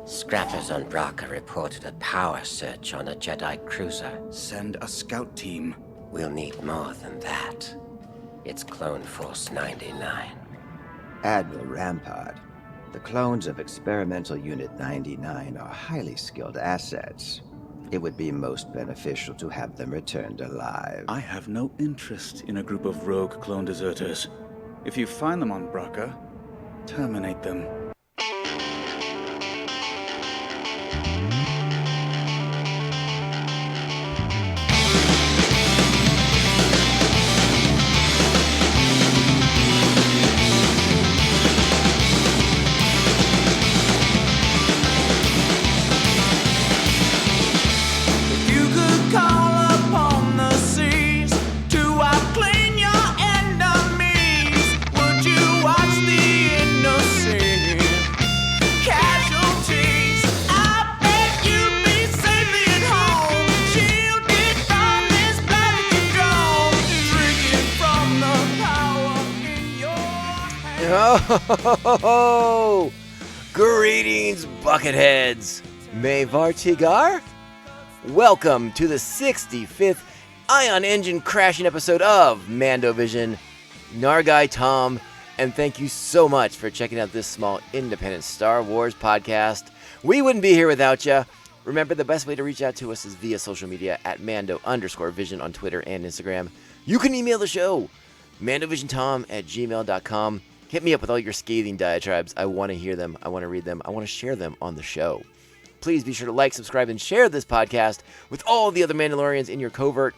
Scrappers on Bracca reported a power surge on a Jedi cruiser. Send a scout team. We'll need more than that. It's Clone Force 99. Admiral Rampart, the clones of Experimental Unit 99 are highly skilled assets. It would be most beneficial to have them returned alive. I have no interest in a group of rogue clone deserters. If you find them on Bracca, terminate them. Oh, greetings, Bucketheads. Mayvar Tigar? Welcome to the 65th Ion Engine crashing episode of Mando Vision. Nargai Tom, and thank you so much for checking out this small independent Star Wars podcast. We wouldn't be here without you. Remember, the best way to reach out to us is via social media at Mando_Vision on Twitter and Instagram. You can email the show, mandovisiontom@gmail.com. Hit me up with all your scathing diatribes. I want to hear them. I want to read them. I want to share them on the show. Please be sure to like, subscribe, and share this podcast with all the other Mandalorians in your covert.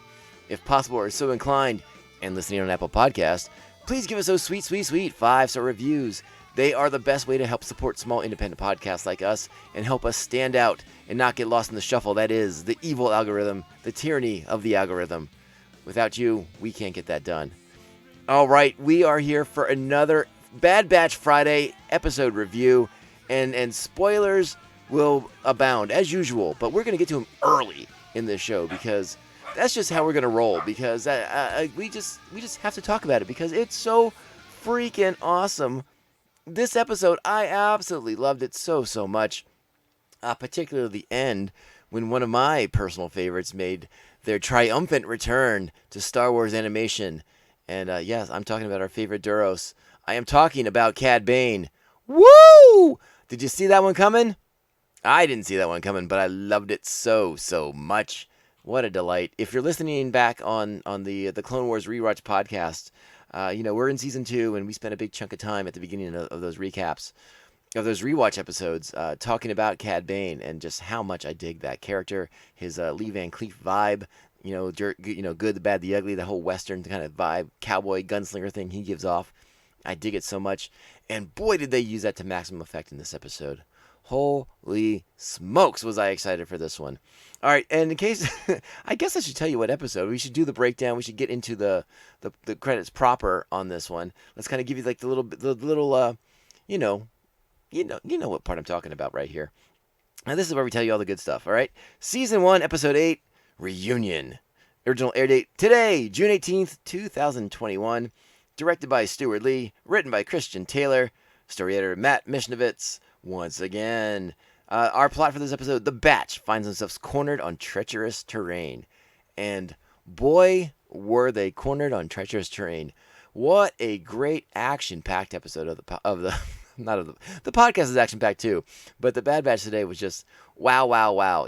If possible or so inclined, and listening on Apple Podcasts, please give us those sweet 5-star reviews. They are the best way to help support small independent podcasts like us and help us stand out and not get lost in the shuffle that is the evil algorithm, the tyranny of the algorithm. Without you, we can't get that done. All right, we are here for another Bad Batch Friday episode review, and spoilers will abound as usual, but we're going to get to them early in this show because that's just how we're going to roll, because we just have to talk about it because it's so freaking awesome. This episode, I absolutely loved it so much, particularly the end when one of my personal favorites made their triumphant return to Star Wars animation. And yes, I'm talking about our favorite Duros. I am talking about Cad Bane. Woo! Did you see that one coming? I didn't see that one coming, but I loved it so much. What a delight. If you're listening back on the Clone Wars Rewatch podcast, we're in Season 2, and we spent a big chunk of time at the beginning of those recaps, of those rewatch episodes, talking about Cad Bane and just how much I dig that character, his Lee Van Cleef vibe, good, the bad, the ugly, the whole Western kind of vibe, cowboy, gunslinger thing he gives off. I dig it so much, and boy, did they use that to maximum effect in this episode. Holy smokes, was I excited for this one. All right, and in case, I guess I should tell you what episode. We should do the breakdown. We should get into the credits proper on this one. Let's kind of give you like the little you know what part I'm talking about right here. Now, this is where we tell you all the good stuff, all right? Season 1, Episode 8, Reunion. Original air date today, June 18th, 2021. Directed by Stuart Lee, written by Christian Taylor, story editor Matt Mishnevitz. Once again, our plot for this episode: the Batch finds themselves cornered on treacherous terrain, and boy, were they cornered on treacherous terrain! What a great action-packed episode of the podcast is action-packed too, but the Bad Batch today was just wow.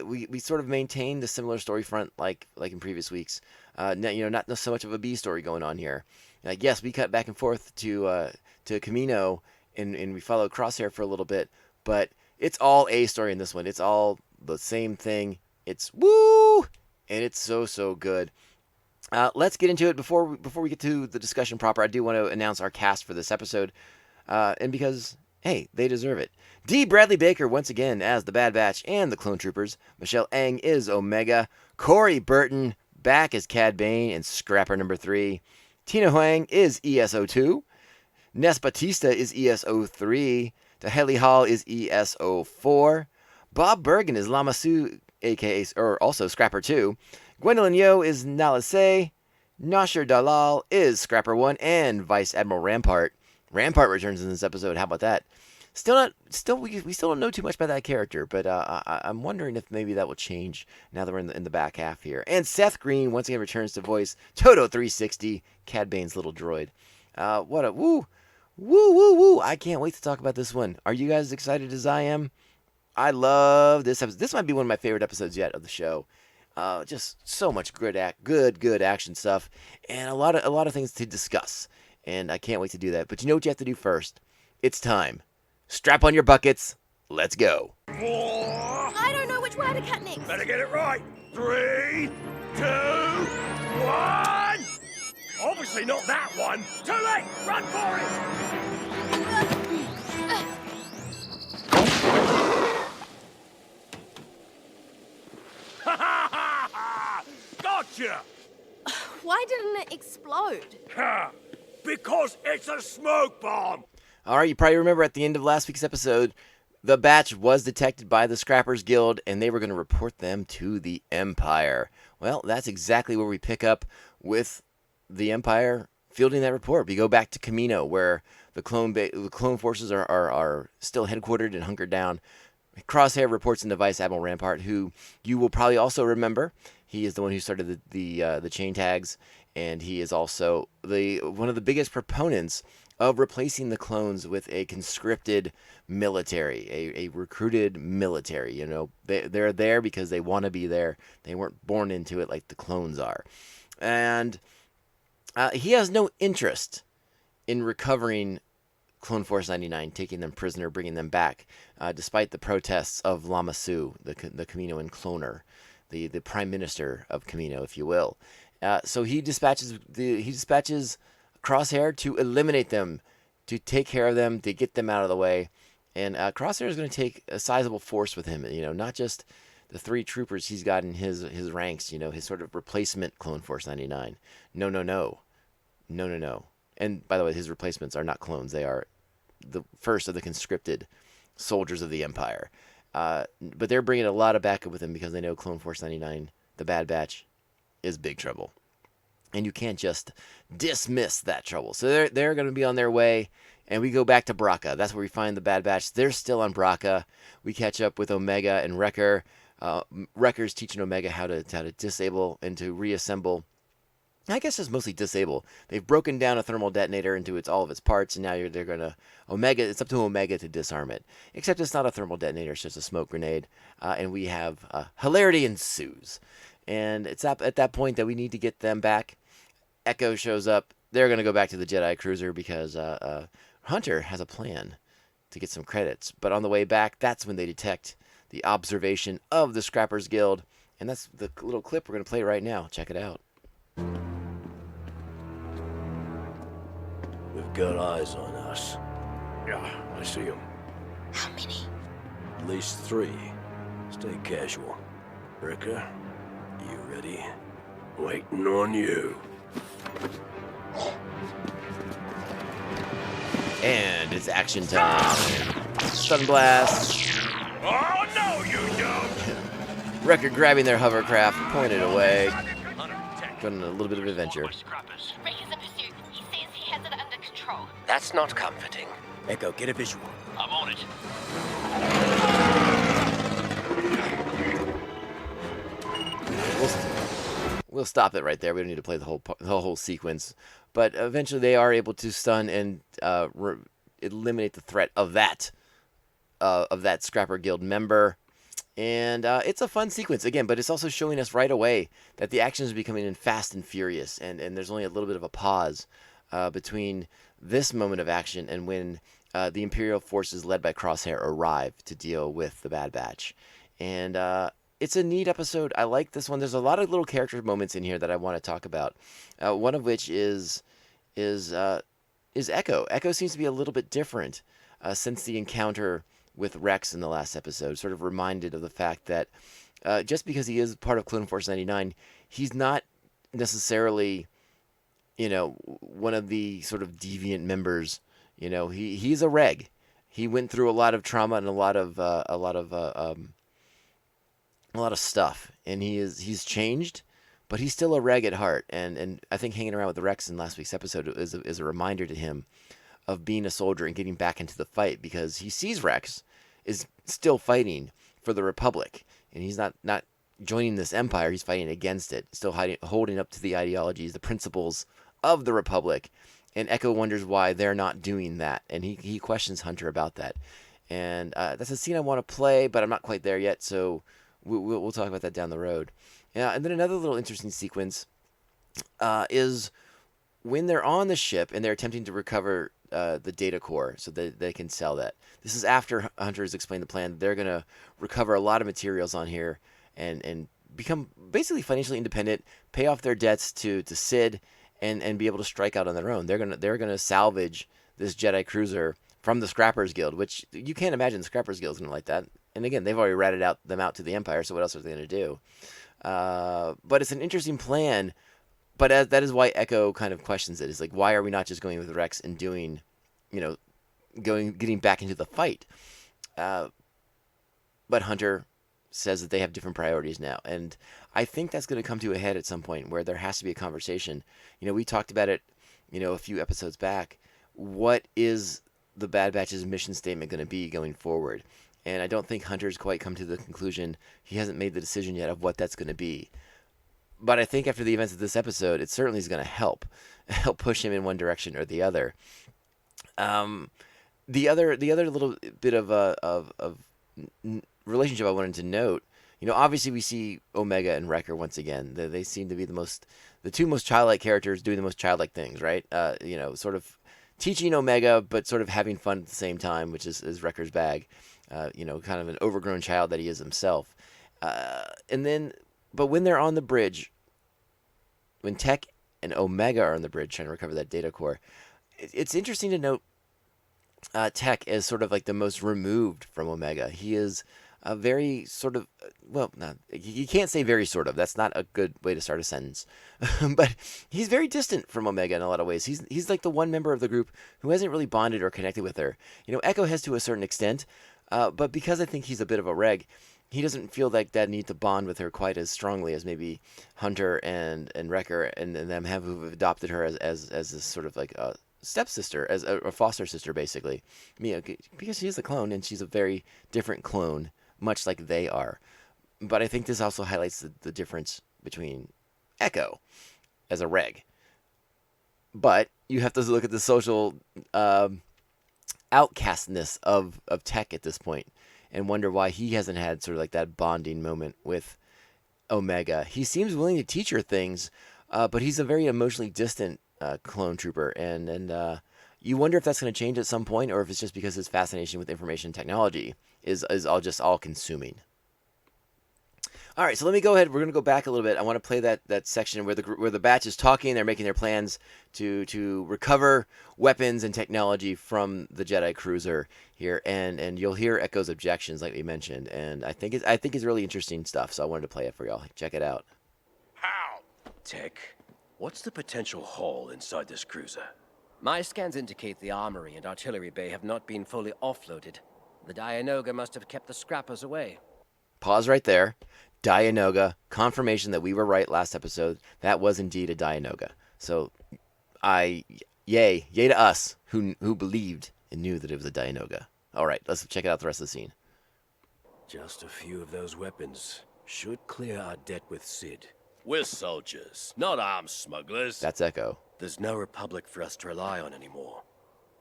We sort of maintained the similar story front like in previous weeks. Not so much of a B story going on here. Yes, we cut back and forth to Camino, and we followed Crosshair for a little bit, but it's all A story in this one. It's all the same thing. It's woo, and it's so good. Let's get into it. Before we get to the discussion proper, I do want to announce our cast for this episode, and because, hey, they deserve it. D. Bradley Baker once again as the Bad Batch and the Clone Troopers. Michelle Ang is Omega. Corey Burton back as Cad Bane and Scrapper number 3. Tina Huang is ESO2. Ness Batista is ESO3. Taheli Hall is ESO4. Bob Bergen is Lama Su, aka also Scrapper 2. Gwendolyn Yo is Nalase. Nasher Dalal is Scrapper 1 and Vice Admiral Rampart. Rampart returns in this episode. How about that? we still don't know too much about that character, but I'm wondering if maybe that will change now that we're in the back half here. And Seth Green once again returns to voice Toto 360, Cad Bane's little droid. What a woo, woo, woo, woo! I can't wait to talk about this one. Are you guys excited as I am? I love this episode. This might be one of my favorite episodes yet of the show. Just so much good action stuff, and a lot of things to discuss. And I can't wait to do that. But you know what you have to do first? It's time. Strap on your buckets. Let's go. I don't know which way to cut next. Better get it right. 3, 2, 1. Obviously not that one. Too late. Run for it. Gotcha. Why didn't it explode? Ha! Because it's a smoke bomb. All right, you probably remember at the end of last week's episode, the batch was detected by the Scrappers Guild, and they were going to report them to the Empire. Well, that's exactly where we pick up with the Empire fielding that report. We go back to Kamino, where the clone forces are still headquartered and hunkered down. Crosshair reports into Vice Admiral Rampart, who you will probably also remember. He is the one who started the chain tags, and he is also one of the biggest proponents of replacing the clones with a conscripted military, a recruited military. You know, they're there because they want to be there. They weren't born into it like the clones are. And he has no interest in recovering Clone Force 99, taking them prisoner, bringing them back, despite the protests of Lama Su, the Kaminoan cloner, the prime minister of Kamino, if you will. So he dispatches Crosshair to eliminate them, to take care of them, to get them out of the way. And Crosshair is going to take a sizable force with him. You know, not just the 3 troopers he's got in his ranks. You know, his sort of replacement Clone Force 99. No. And by the way, his replacements are not clones. They are the first of the conscripted soldiers of the Empire. But they're bringing a lot of backup with him because they know Clone Force 99, the Bad Batch, is big trouble. And you can't just dismiss that trouble. So they're going to be on their way. And we go back to Braca. That's where we find the Bad Batch. They're still on Braca. We catch up with Omega and Wrecker. Wrecker's teaching Omega how to disable and to reassemble. I guess it's mostly disable. They've broken down a thermal detonator into all of its parts, and now they're going to Omega. It's up to Omega to disarm it. Except it's not a thermal detonator; it's just a smoke grenade. And we have hilarity ensues. And it's at that point that we need to get them back. Echo shows up. They're going to go back to the Jedi cruiser because Hunter has a plan to get some credits. But on the way back, that's when they detect the observation of the Scrappers Guild. And that's the little clip we're going to play right now. Check it out. We've got eyes on us. Yeah, I see them. How many? At least 3. Stay casual. Wrecker, you ready? Waiting on you. And it's action time. Stun blast. Oh, no, you don't! Wrecker grabbing their hovercraft, pointed away. Going on a little bit of adventure. Rick is in pursuit. He says he has it under control. That's not comforting. Echo, get a visual. I'm on it. We'll stop it right there. We don't need to play the whole sequence. But eventually they are able to stun and eliminate the threat of that Scrapper Guild member. And it's a fun sequence, again, but it's also showing us right away that the action is becoming fast and furious, and there's only a little bit of a pause between this moment of action and when the Imperial forces led by Crosshair arrive to deal with the Bad Batch. And it's a neat episode. I like this one. There's a lot of little character moments in here that I want to talk about, one of which is Echo. Echo seems to be a little bit different since the encounter with Rex in the last episode, sort of reminded of the fact that just because he is part of Clone Force 99, he's not necessarily, one of the sort of deviant members. He's a reg. He went through a lot of trauma and a lot of stuff, and he's changed, but he's still a reg at heart. And I think hanging around with Rex in last week's episode is a reminder to him of being a soldier and getting back into the fight, because he sees Rex is still fighting for the Republic, and he's not joining this empire. He's fighting against it, still holding up to the ideologies, the principles of the Republic. And Echo wonders why they're not doing that, and he questions Hunter about that. And that's a scene I want to play, but I'm not quite there yet, so we'll talk about that down the road. And then another little interesting sequence is when they're on the ship and they're attempting to recover the data core so that they can sell that. This is after Hunter has explained the plan. They're going to recover a lot of materials on here and become basically financially independent, pay off their debts to Sid, and be able to strike out on their own. They're gonna salvage this Jedi cruiser from the Scrappers Guild, which you can't imagine the Scrappers Guild is gonna like that. And again, they've already ratted them out to the Empire, so what else are they gonna do? But it's an interesting plan. But that is why Echo kind of questions it. It's like, why are we not just going with Rex and doing, getting back into the fight? But Hunter says that they have different priorities now. And I think that's going to come to a head at some point where there has to be a conversation. We talked about it, a few episodes back. What is the Bad Batch's mission statement going to be going forward? And I don't think Hunter's quite come to the conclusion. He hasn't made the decision yet of what that's going to be. But I think after the events of this episode, it certainly is going to help push him in one direction or the other. The other little bit of relationship I wanted to note, obviously we see Omega and Wrecker once again. They seem to be the two most childlike characters doing the most childlike things, right? Sort of teaching Omega, but sort of having fun at the same time, which is Wrecker's bag. Kind of an overgrown child that he is himself. But when they're on the bridge, when Tech and Omega are on the bridge trying to recover that data core, it's interesting to note Tech as sort of like the most removed from Omega. He is a very sort of, you can't say very sort of. That's not a good way to start a sentence. But he's very distant from Omega in a lot of ways. He's like the one member of the group who hasn't really bonded or connected with her. Echo has to a certain extent, but because I think he's a bit of a reg, he doesn't feel like that need to bond with her quite as strongly as maybe Hunter and Wrecker and them who've adopted her as this sort of like a stepsister, as a foster sister, basically. Because she is a clone and she's a very different clone, much like they are. But I think this also highlights the difference between Echo as a reg. But you have to look at the social outcastness of Tech at this point and wonder why he hasn't had sort of like that bonding moment with Omega. He seems willing to teach her things, but he's a very emotionally distant clone trooper, and you wonder if that's going to change at some point, or if it's just because his fascination with information technology is all consuming. All right, so let me go ahead. We're going to go back a little bit. I want to play that section where the batch is talking. They're making their plans to recover weapons and technology from the Jedi cruiser here, and you'll hear Echo's objections, like we mentioned. And I think it's really interesting stuff. So I wanted to play it for y'all. Check it out. How? Tech, what's the potential haul inside this cruiser? My scans indicate the armory and artillery bay have not been fully offloaded. The Dianoga must have kept the scrappers away. Pause right there. Dianoga, confirmation that we were right last episode. That was indeed a Dianoga. So, yay to us who believed and knew that it was a Dianoga. All right, let's check out the rest of the scene. Just a few of those weapons should clear our debt with Sid. We're soldiers, not arms smugglers. That's Echo. There's no Republic for us to rely on anymore.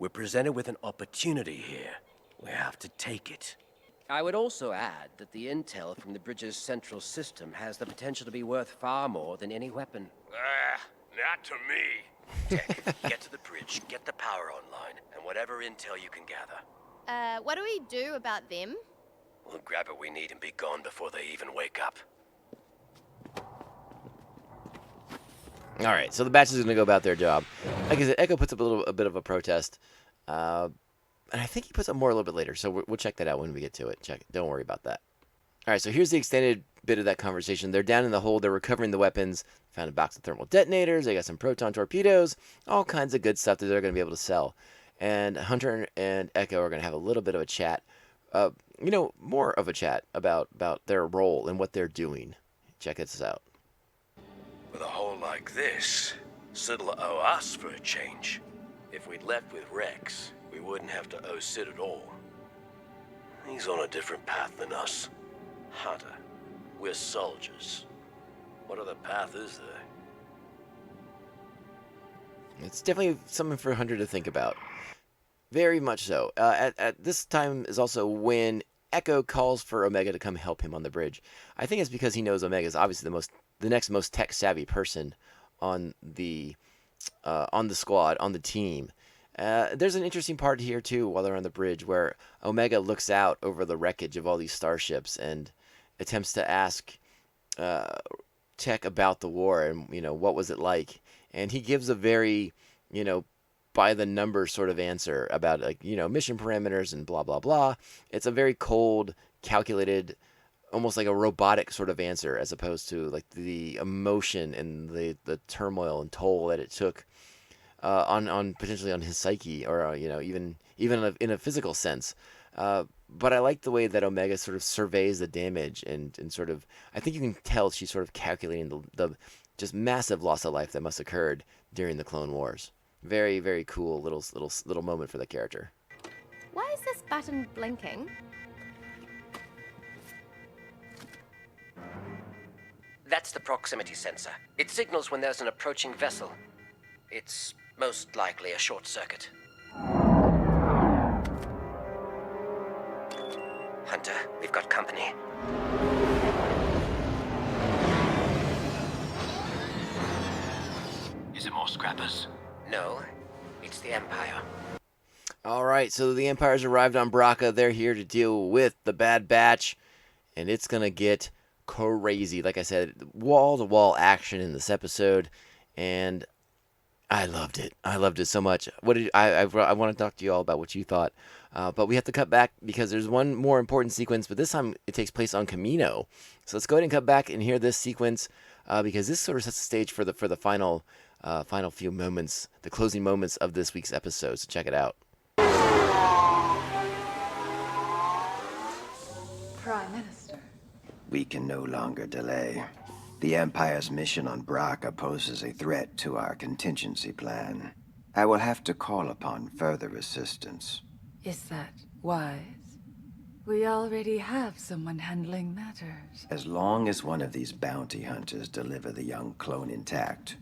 We're presented with an opportunity here. We have to take it. I would also add that the intel from the bridge's central system has the potential to be worth far more than any weapon. Not to me. Tech, get to the bridge, get the power online, and whatever intel you can gather. What do we do about them? We'll grab what we need and be gone before they even wake up. All right, so the batch is going to go about their job. Like I said, Echo puts up a bit of a protest, and I think he puts up more a little bit later. So we'll check that out when we get to it. Don't worry about that. All right, so here's the extended bit of that conversation. They're down in the hold. They're recovering the weapons. Found a box of thermal detonators. They got some proton torpedoes. All kinds of good stuff that they're going to be able to sell. And Hunter and Echo are going to have a little bit of a chat. More of a chat about their role and what they're doing. Check this out. With a hole like this, Sid'll owe us for a change. If we'd left with Rex, we wouldn't have to owe Sid at all. He's on a different path than us. Hunter, we're soldiers. What other path is there? It's definitely something for Hunter to think about. Very much so. At this time is also when Echo calls for Omega to come help him on the bridge. I think it's because he knows Omega is obviously the next most tech savvy person on the squad, on the team. There's an interesting part here too while they're on the bridge where Omega looks out over the wreckage of all these starships and attempts to ask Tech about the war and what was it like, and he gives a very by the numbers sort of answer about mission parameters and blah blah blah. It's a very cold, calculated, almost like a robotic sort of answer, as opposed to like the emotion and the turmoil and toll that it took on potentially on his psyche, or even in a physical sense. But I like the way that Omega sort of surveys the damage and sort of, I think you can tell she's sort of calculating the just massive loss of life that must have occurred during the Clone Wars. Very, very cool little moment for the character. Why is this button blinking? That's the proximity sensor. It signals when there's an approaching vessel. It's most likely a short circuit. Hunter, we've got company. Is it more scrappers? No, it's the Empire. All right, so the Empire's arrived on Braca. They're here to deal with the Bad Batch, and it's gonna get crazy. Like I said, wall-to-wall action in this episode, and I loved it. I loved it so much. I want to talk to you all about what you thought, but we have to cut back because there's one more important sequence, but this time it takes place on Camino. So let's go ahead and cut back and hear this sequence because this sort of sets the stage for the final few moments, the closing moments of this week's episode. So check it out. Prime Minister. We can no longer delay. The Empire's mission on Braca poses a threat to our contingency plan. I will have to call upon further assistance. Is that wise? We already have someone handling matters. As long as one of these bounty hunters deliver the young clone intact,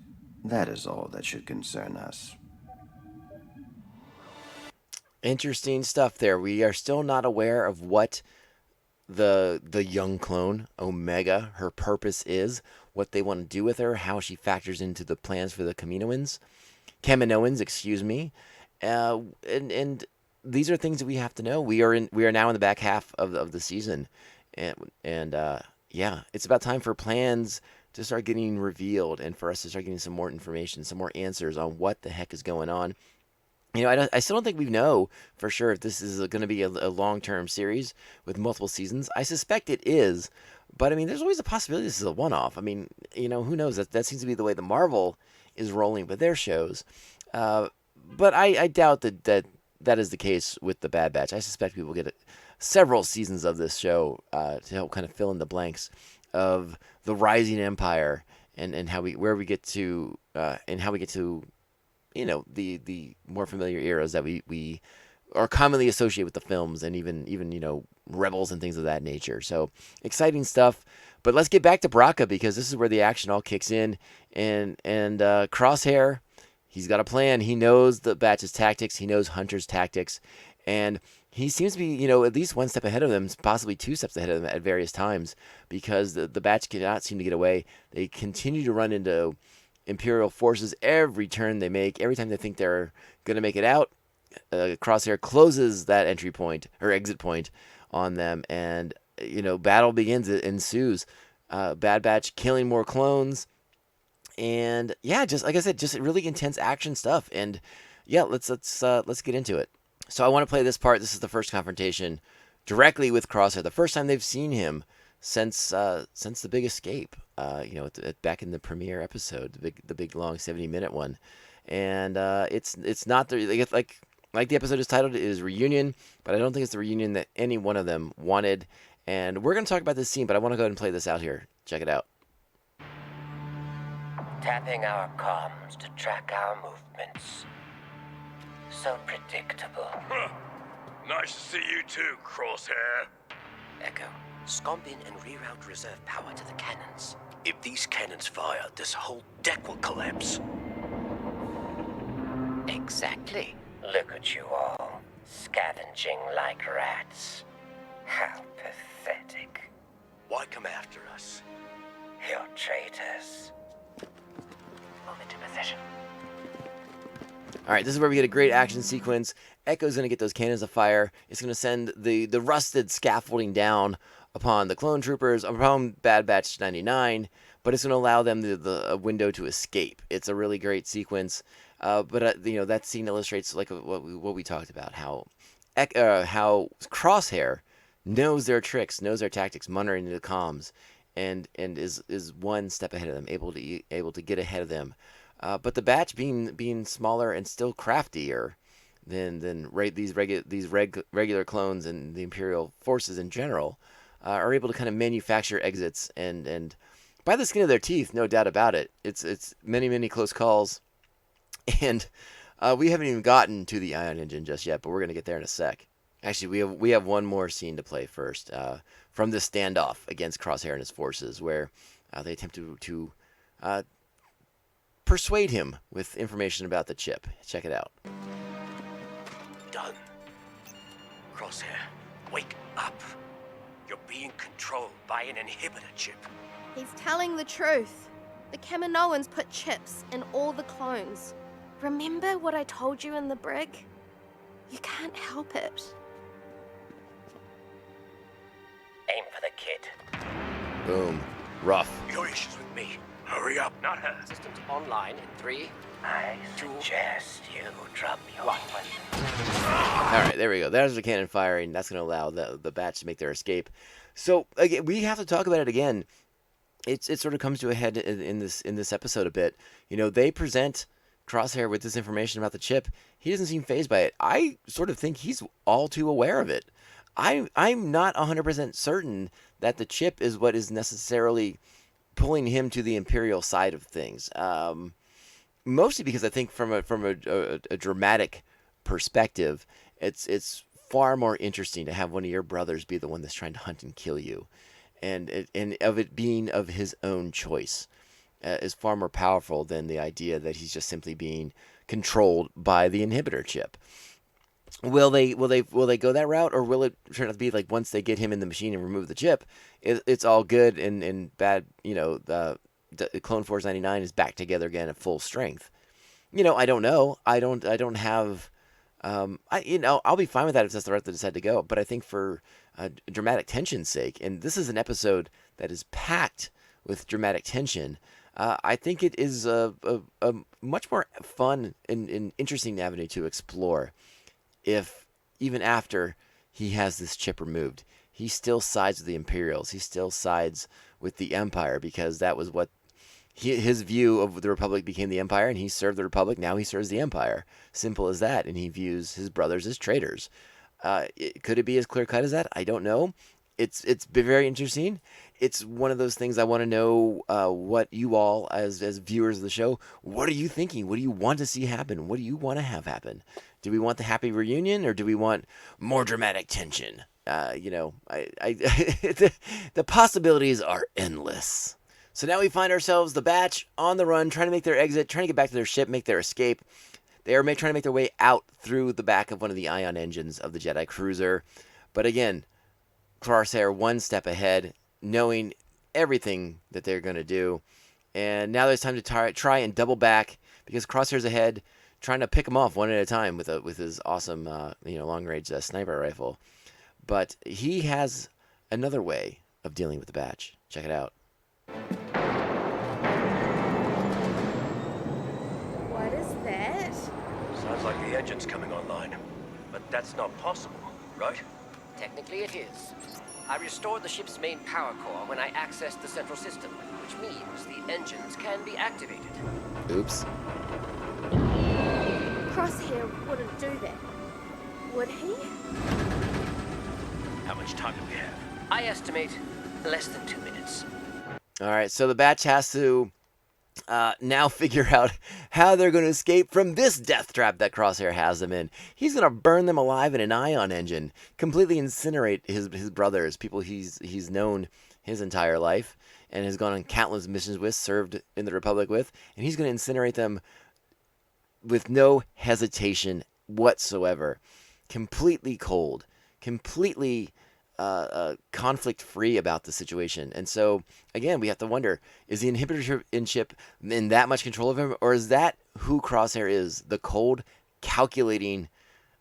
that is all that should concern us. Interesting stuff there. We are still not aware of what the young clone, Omega, her purpose is, what they want to do with her, how she factors into the plans for the Kaminoans, excuse me. And these are things that we have to know. We are now in the back half of the season. And yeah, it's about time for plans to start getting revealed and for us to start getting some more information, some more answers on what the heck is going on. I still don't think we know for sure if this is going to be a long-term series with multiple seasons. I suspect it is, but I mean, there's always a possibility this is a one-off. I mean, who knows? That seems to be the way the Marvel is rolling with their shows. But I doubt that is the case with the Bad Batch. I suspect we will get several seasons of this show to help kind of fill in the blanks of the rising empire and how we get to the more familiar eras that we are commonly associated with the films and even Rebels and things of that nature. So exciting stuff. But let's get back to Braca because this is where the action all kicks in. And Crosshair, he's got a plan. He knows the Batch's tactics. He knows Hunter's tactics. And he seems to be, at least one step ahead of them, possibly two steps ahead of them at various times because the Batch cannot seem to get away. They continue to run into Imperial forces every turn they make. Every time they think they're going to make it out, Crosshair closes that entry point or exit point on them, and battle begins. It ensues. Bad Batch killing more clones, and yeah, just like I said, just really intense action stuff. And yeah, let's get into it. So I want to play this part. This is the first confrontation directly with Crosshair. The first time they've seen him since the big escape. Back in the premiere episode, the big long 70-minute one, and it's not like the episode is titled, it is reunion, but I don't think it's the reunion that any one of them wanted. And we're going to talk about this scene, but I want to go ahead and play this out here. Check it out. Tapping our comms to track our movements. So predictable. Huh. Nice to see you too, Crosshair. Echo, scomp in and reroute reserve power to the cannons. If these cannons fire, this whole deck will collapse. Exactly. Look at you all, scavenging like rats. How pathetic. Why come after us? You're traitors. Move into position. All right, this is where we get a great action sequence. Echo's going to get those cannons afire. It's going to send the rusted scaffolding down upon the clone troopers, upon Bad Batch 99, but it's going to allow them the window to escape. It's a really great sequence, but you know, that scene illustrates like what we talked about, how Crosshair knows their tricks, knows their tactics, monitoring the comms, and is one step ahead of them, able to get ahead of them. But the batch being smaller and still craftier than these regular clones and the Imperial forces in general, are able to kind of manufacture exits and by the skin of their teeth, no doubt about it. It's many close calls, and we haven't even gotten to the ion engine just yet, but we're gonna get there in a sec. Actually, we have one more scene to play first, from the standoff against Crosshair and his forces, where they attempt to persuade him with information about the chip. Check it out. Done. Crosshair, wake up. You're being controlled by an inhibitor chip. He's telling the truth. The Kaminoans put chips in all the clones. Remember what I told you in the brig? You can't help it. Aim for the kid. Boom. Rough. Your issues with me. Hurry up, not her. Systems online in 3. I suggest you drop your weapon. All right, there we go. There's the cannon firing. That's going to allow the batch to make their escape. So again, we have to talk about it again. It sort of comes to a head in this episode a bit. You know, they present Crosshair with this information about the chip. He doesn't seem fazed by it. I sort of think he's all too aware of it. I'm not 100% certain that the chip is what is necessarily pulling him to the Imperial side of things. Mostly because I think from a dramatic perspective, it's far more interesting to have one of your brothers be the one that's trying to hunt and kill you, and of it being of his own choice is far more powerful than the idea that he's just simply being controlled by the inhibitor chip. Will they go that route, or will it turn out to be like once they get him in the machine and remove the chip, it's all good and bad? You know, the Clone Force 99 is back together again at full strength. You know, I don't know. I don't have. I'll be fine with that if that's the route they decide to go. But I think for dramatic tension's sake, and this is an episode that is packed with dramatic tension, I think it is a much more fun and interesting avenue to explore. If even after he has this chip removed, he still sides with the Imperials. He still sides with the Empire, because that was what his view of the Republic became the Empire, and he served the Republic. Now he serves the Empire. Simple as that. And he views his brothers as traitors. Could it be as clear cut as that? I don't know. It's been very interesting. It's one of those things I want to know what you all, as viewers of the show, what are you thinking? What do you want to see happen? What do you want to have happen? Do we want the happy reunion, or do we want more dramatic tension? The possibilities are endless. So now we find ourselves, the batch, on the run, trying to make their exit, trying to get back to their ship, make their escape. They are trying to make their way out through the back of one of the ion engines of the Jedi cruiser. But again, Crosshair one step ahead, knowing everything that they're going to do. And now there's time to try and double back, because Crosshair's ahead, trying to pick them off one at a time with his awesome long-range sniper rifle. But he has another way of dealing with the batch. Check it out. What is that? Sounds like the engine's coming online. But that's not possible, right? Technically it is. I restored the ship's main power core when I accessed the central system, which means the engines can be activated. Oops. Crosshair wouldn't do that, would he? How much time do we have? I estimate less than 2 minutes. All right, so the batch has to now figure out how they're going to escape from this death trap that Crosshair has them in. He's going to burn them alive in an ion engine, completely incinerate his brothers, people he's known his entire life and has gone on countless missions with, served in the Republic with, and he's going to incinerate them with no hesitation whatsoever. Completely cold, completely conflict-free about the situation. And so, again, we have to wonder, is the inhibitor chip in that much control of him, or is that who Crosshair is? The cold, calculating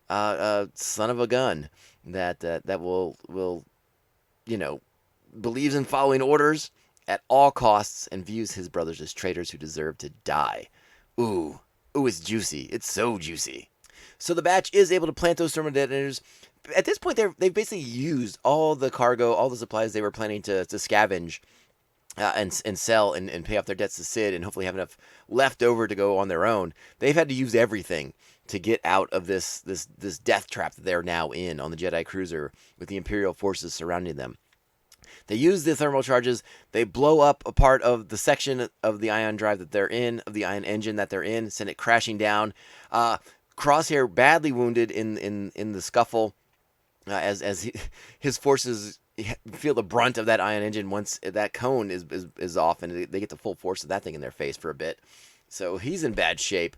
son of a gun that will believes in following orders at all costs and views his brothers as traitors who deserve to die. Ooh, it's juicy. It's so juicy. So the batch is able to plant those thermal detonators. At this point, they've basically used all the cargo, all the supplies they were planning to scavenge and sell and pay off their debts to Sid and hopefully have enough left over to go on their own. They've had to use everything to get out of this death trap that they're now in on the Jedi cruiser with the Imperial forces surrounding them. They use the thermal charges. They blow up a part of the section of the ion drive that they're in, of the ion engine that they're in, send it crashing down. Crosshair badly wounded in the scuffle as his forces feel the brunt of that ion engine once that cone is off and they get the full force of that thing in their face for a bit. So he's in bad shape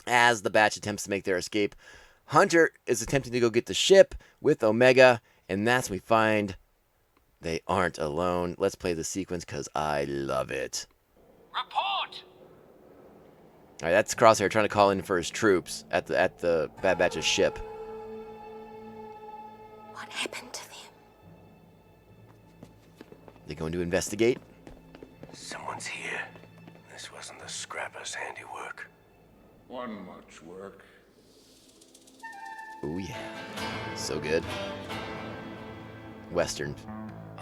as the batch attempts to make their escape. Hunter is attempting to go get the ship with Omega, and that's when we find they aren't alone. Let's play the sequence because I love it. Report! All right, that's Crosshair trying to call in for his troops at the Bad Batch's ship. What happened to them? They're going to investigate. Someone's here. This wasn't the scrapper's handiwork. One much work. Oh yeah, so good. Western.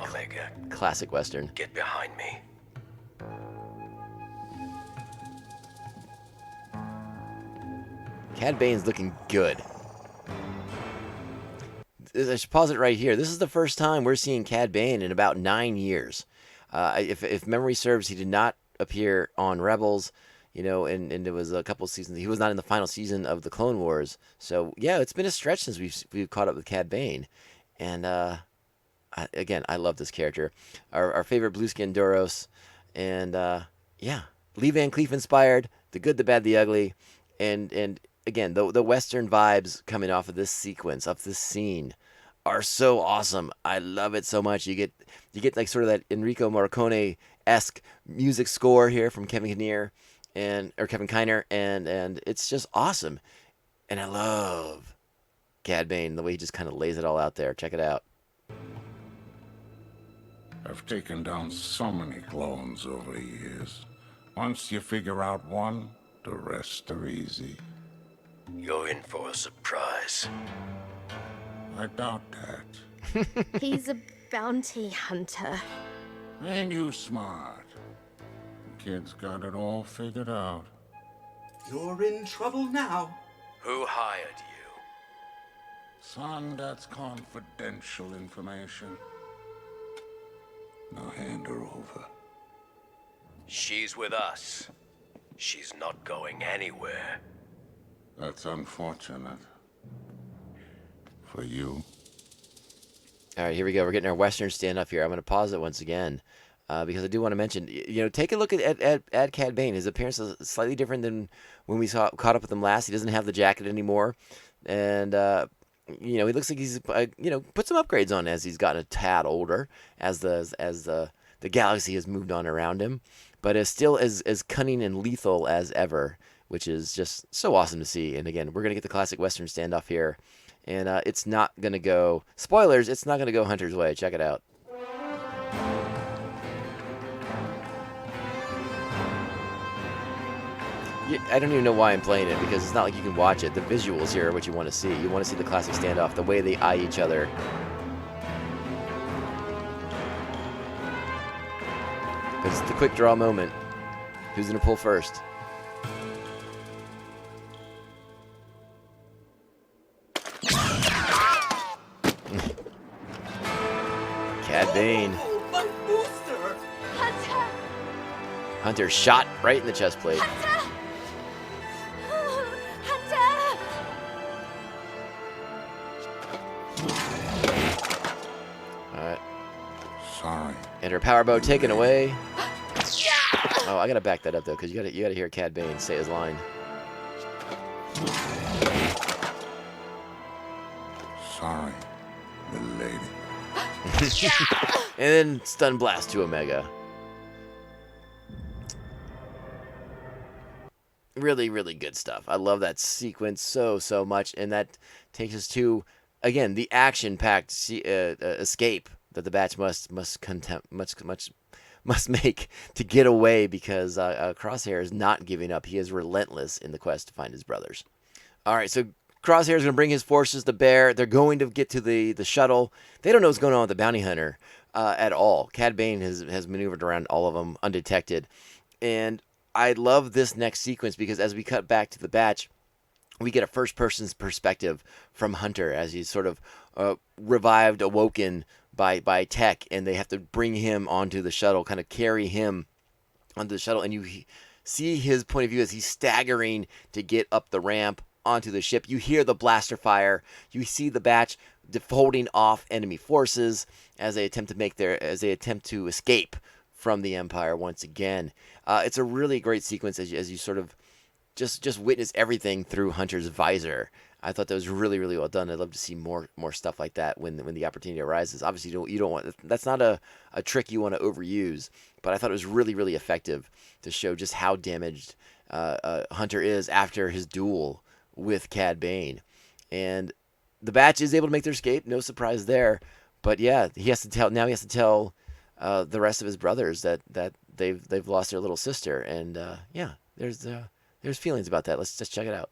Omega, Classic Western. get behind me. Cad Bane's looking good. I should pause it right here. This is the first time we're seeing Cad Bane in about 9 years. If memory serves, he did not appear on Rebels, and it was a couple of seasons. He was not in the final season of the Clone Wars. So yeah, it's been a stretch since we've caught up with Cad Bane, and I love this character. Our favorite blue skin Duros, and Lee Van Cleef inspired, the good, the bad, the ugly, and again the Western vibes coming off of this sequence, of this scene, are so awesome. I love it so much. You get like sort of that Enrico Morricone-esque music score here from Kevin Kiner, and it's just awesome. And I love Cad Bane, the way he just kind of lays it all out there. Check it out. I've taken down so many clones over the years. Once you figure out one, the rest are easy. You're in for a surprise. I doubt that. He's a bounty hunter. Ain't you smart? The kid's got it all figured out. You're in trouble now. Who hired you? Son, that's confidential information. Now hand her over. She's with us. She's not going anywhere. That's unfortunate. For you. All right, here we go. We're getting our Western standoff here. I'm going to pause it once again because I do want to mention, take a look at Cad Bane. His appearance is slightly different than when we caught up with him last. He doesn't have the jacket anymore, and he looks like he's put some upgrades on as he's gotten a tad older, as the galaxy has moved on around him, but is still as cunning and lethal as ever, which is just so awesome to see. And again, we're gonna get the classic Western standoff here. And it's not going to go... Spoilers, it's not going to go Hunter's way. Check it out. I don't even know why I'm playing it, because it's not like you can watch it. The visuals here are what you want to see. You want to see the classic standoff, the way they eye each other. It's the quick draw moment. Who's going to pull first? Cad Bane. Oh, my booster! Hunter! Hunter shot right in the chest plate. Hunter! Hunter! Alright. Sorry. And her power bow taken away. Oh, I gotta back that up though, because you gotta hear Cad Bane say his line. Sorry, little lady. And then stun blast to Omega. Really, really good stuff. I love that sequence so much, and that takes us to, again, the action-packed escape that the Batch must make to get away, because Crosshair is not giving up. He is relentless in the quest to find his brothers. All right, so Crosshair is going to bring his forces to bear. They're going to get to the shuttle. They don't know what's going on with the bounty hunter at all. Cad Bane has maneuvered around all of them undetected, and I love this next sequence because as we cut back to the Batch, we get a first-person's perspective from Hunter as he's sort of revived, awoken by tech, and they have to bring him onto the shuttle, kind of carry him onto the shuttle, and you see his point of view as he's staggering to get up the ramp onto the ship. You hear the blaster fire. You see the Batch holding off enemy forces as they attempt to escape from the Empire once again. It's a really great sequence as you sort of just witness everything through Hunter's visor. I thought that was really, really well done. I'd love to see more stuff like that when the opportunity arises. Obviously, you don't want, that's not a trick you want to overuse, but I thought it was really, really effective to show just how damaged Hunter is after his duel with Cad Bane. And the Batch is able to make their escape, no surprise there. But yeah, he has to tell the rest of his brothers that they've lost their little sister, and yeah, there's feelings about that. Let's just check it out.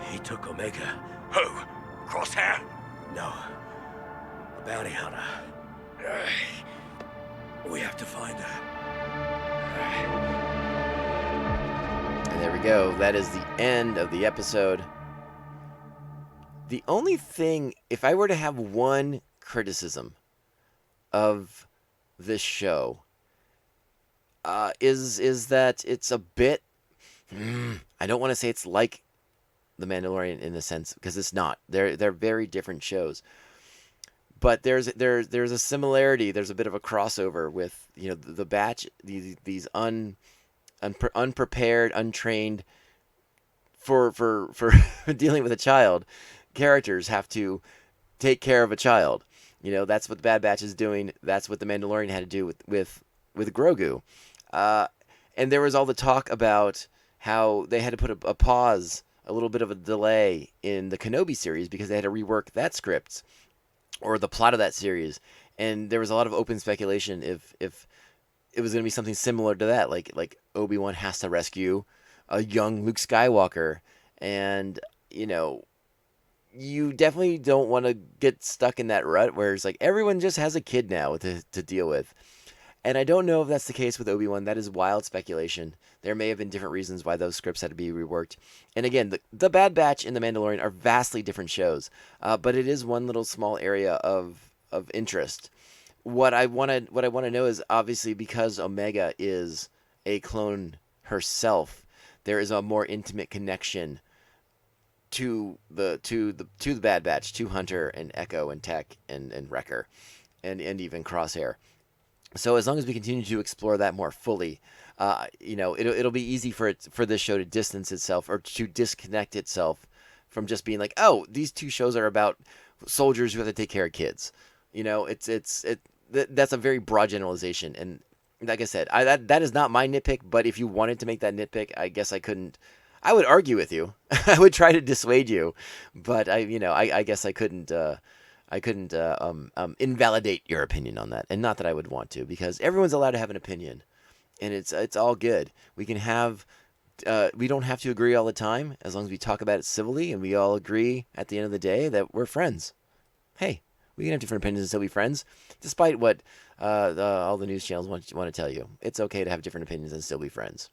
He took Omega. Who? Crosshair? No. The bounty hunter. We have to find her. And there we go. That is the end of the episode. The only thing, if I were to have one criticism of this show, is that it's a bit, I don't want to say it's like The Mandalorian in the sense, because it's not. They're very different shows. But there's a similarity. There's a bit of a crossover with the Batch. These unprepared, untrained for dealing with a child characters have to take care of a child. That's what the Bad Batch is doing. That's what the Mandalorian had to do with Grogu. And there was all the talk about how they had to put a pause, a little bit of a delay in the Kenobi series because they had to rework that script or the plot of that series. And there was a lot of open speculation if it was going to be something similar to that, like Obi-Wan has to rescue a young Luke Skywalker, and you definitely don't want to get stuck in that rut where it's like everyone just has a kid now to deal with. And I don't know if that's the case with Obi-Wan. That is wild speculation. There may have been different reasons why those scripts had to be reworked. And again, the Bad Batch and the Mandalorian are vastly different shows, but it is one little small area of interest. What I want to know is, obviously, because Omega is a clone herself, there is a more intimate connection to the Bad Batch, to Hunter and Echo and Tech and Wrecker, and even Crosshair. So as long as we continue to explore that more fully, it'll be easy for this show to distance itself or to disconnect itself from just being like, oh, these two shows are about soldiers who have to take care of kids. That's a very broad generalization, and like I said, that is not my nitpick. But if you wanted to make that nitpick, I guess I couldn't. I would argue with you. I would try to dissuade you, but I guess I couldn't. I couldn't invalidate your opinion on that, and not that I would want to, because everyone's allowed to have an opinion, and it's all good. We can have. We don't have to agree all the time, as long as we talk about it civilly, and we all agree at the end of the day that we're friends. Hey. We can have different opinions and still be friends, despite what all the news channels want to tell you. It's okay to have different opinions and still be friends.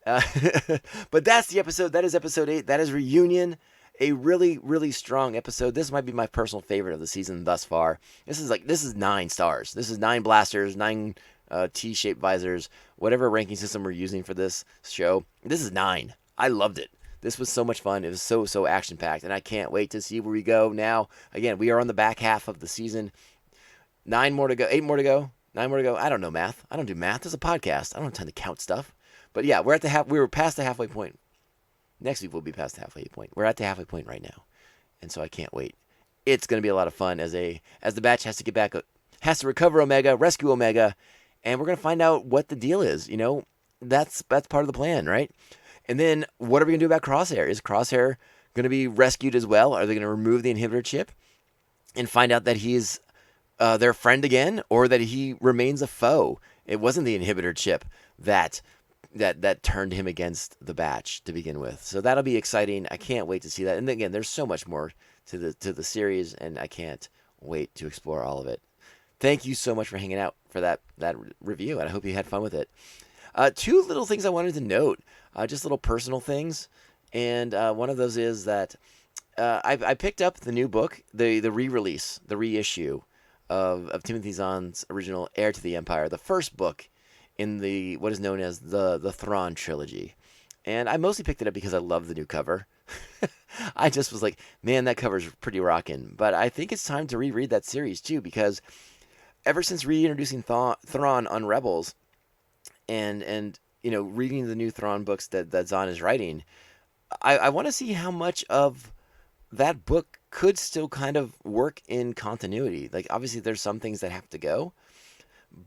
But that's the episode. That is episode 8. That is Reunion. a really, really strong episode. This might be my personal favorite of the season thus far. This is 9 stars. This is 9 blasters, 9 T-shaped visors, whatever ranking system we're using for this show. This is 9. I loved it. This was so much fun. It was so action-packed, and I can't wait to see where we go now. Again, we are on the back half of the season. 9 more to go. 8 more to go. 9 more to go. I don't know math. I don't do math. This is a podcast. I don't have time to count stuff. But yeah, we were past the halfway point. Next week we'll be past the halfway point. We're at the halfway point right now, and so I can't wait. It's going to be a lot of fun as the batch has to get back, has to recover Omega, rescue Omega, and we're going to find out what the deal is. You know, that's part of the plan, right? And then what are we going to do about Crosshair? Is Crosshair going to be rescued as well? Are they going to remove the inhibitor chip and find out that he's their friend again, or that he remains a foe? It wasn't the inhibitor chip that turned him against the batch to begin with. So that'll be exciting. I can't wait to see that. And again, there's so much more to the series, and I can't wait to explore all of it. Thank you so much for hanging out for that review, and I hope you had fun with it. 2 little things I wanted to note, just little personal things, and one of those is that I picked up the new book, the re-release, the reissue of Timothy Zahn's original Heir to the Empire, the first book in the what is known as the Thrawn trilogy. And I mostly picked it up because I love the new cover. I just was like, man, that cover's pretty rockin'. But I think it's time to reread that series too, because ever since reintroducing Thrawn on Rebels and you know, reading the new Thrawn books that Zahn is writing, I want to see how much of that book could still kind of work in continuity. Like, obviously there's some things that have to go,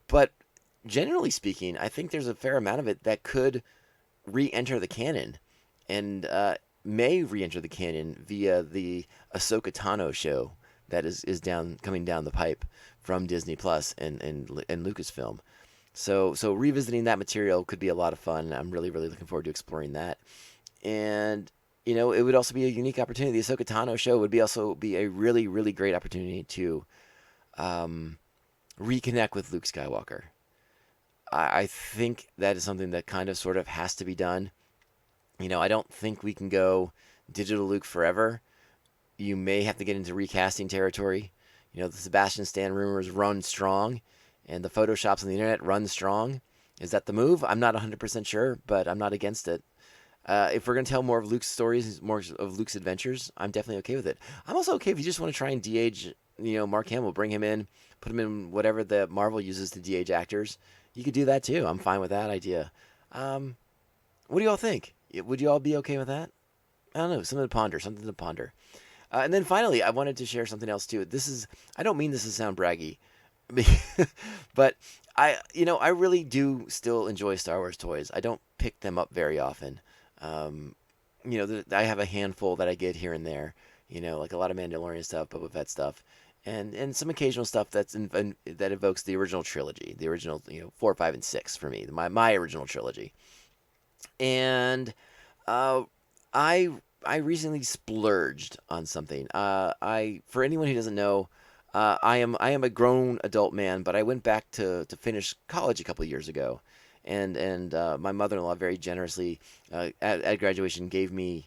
but generally speaking, I think there's a fair amount of it that could re-enter the canon, and may re-enter the canon via the Ahsoka Tano show that is coming down the pipe from Disney Plus and Lucasfilm. So revisiting that material could be a lot of fun. I'm really looking forward to exploring that. And you know, it would also be a unique opportunity. The Ahsoka Tano show would also be a really great opportunity to reconnect with Luke Skywalker. I think that is something that kind of sort of has to be done. You know, I don't think we can go digital Luke forever. You may have to get into recasting territory. You know, the Sebastian Stan rumors run strong, and the photoshops on the internet run strong. Is that the move? I'm not 100% sure, but I'm not against it. If we're going to tell more of Luke's stories, more of Luke's adventures, I'm definitely okay with it. I'm also okay if you just want to try and de-age, you know, Mark Hamill, bring him in, put him in whatever the Marvel uses to de-age actors. You could do that too. I'm fine with that idea. What do you all think? Would you all be okay with that? I don't know. Something to ponder. And then finally, I wanted to share something else too. I don't mean this to sound braggy, but I really do still enjoy Star Wars toys. I don't pick them up very often. You know, I have a handful that I get here and there, you know, like a lot of Mandalorian stuff, Boba Fett stuff, and some occasional stuff that evokes the original trilogy, the original, you know, 4, 5, and 6 for me, my original trilogy. And I recently splurged on something. For anyone who doesn't know, I am a grown adult man, but I went back to finish college a couple of years ago, and my mother-in-law very generously at graduation gave me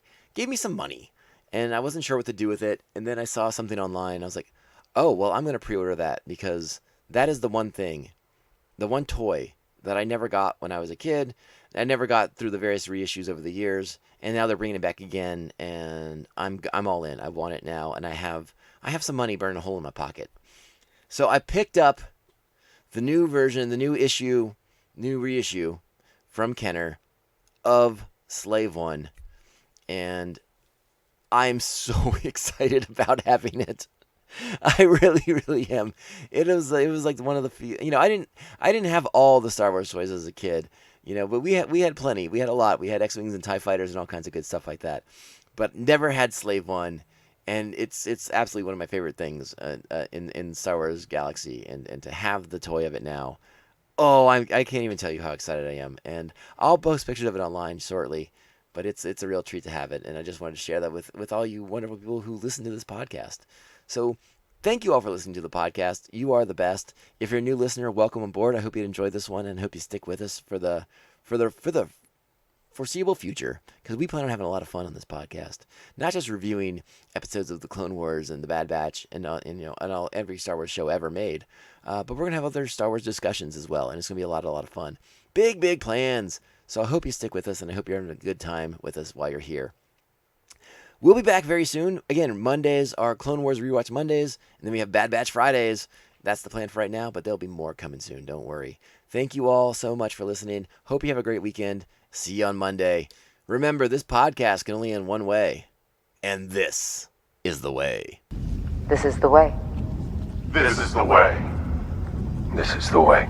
some money, and I wasn't sure what to do with it. And then I saw something online. I was like, oh well, I'm going to pre-order that, because that is the one toy that I never got when I was a kid. I never got through the various reissues over the years, and now they're bringing it back again, and I'm all in. I want it now, and I have some money burning a hole in my pocket. So I picked up the new version, the new reissue from Kenner of Slave One, and I'm so excited about having it. I really am. It was like one of the few. You know, I didn't have all the Star Wars toys as a kid. You know, but we had plenty. We had a lot. We had X-Wings and TIE Fighters and all kinds of good stuff like that. But never had Slave One, and it's absolutely one of my favorite things in Star Wars Galaxy. And to have the toy of it now, oh, I can't even tell you how excited I am. And I'll post pictures of it online shortly. But it's a real treat to have it, and I just wanted to share that with all you wonderful people who listen to this podcast. So thank you all for listening to the podcast. You are the best. If you're a new listener, welcome aboard. I hope you enjoyed this one, and hope you stick with us for the foreseeable future, because we plan on having a lot of fun on this podcast. Not just reviewing episodes of the Clone Wars and the Bad Batch and every Star Wars show ever made, but we're gonna have other Star Wars discussions as well, and it's gonna be a lot of fun. Big plans. So I hope you stick with us, and I hope you're having a good time with us while you're here. We'll be back very soon. Again, Mondays are Clone Wars Rewatch Mondays, and then we have Bad Batch Fridays. That's the plan for right now, but there'll be more coming soon. Don't worry. Thank you all so much for listening. Hope you have a great weekend. See you on Monday. Remember, this podcast can only end one way, and this is the way. This is the way. This is the way. This is the way.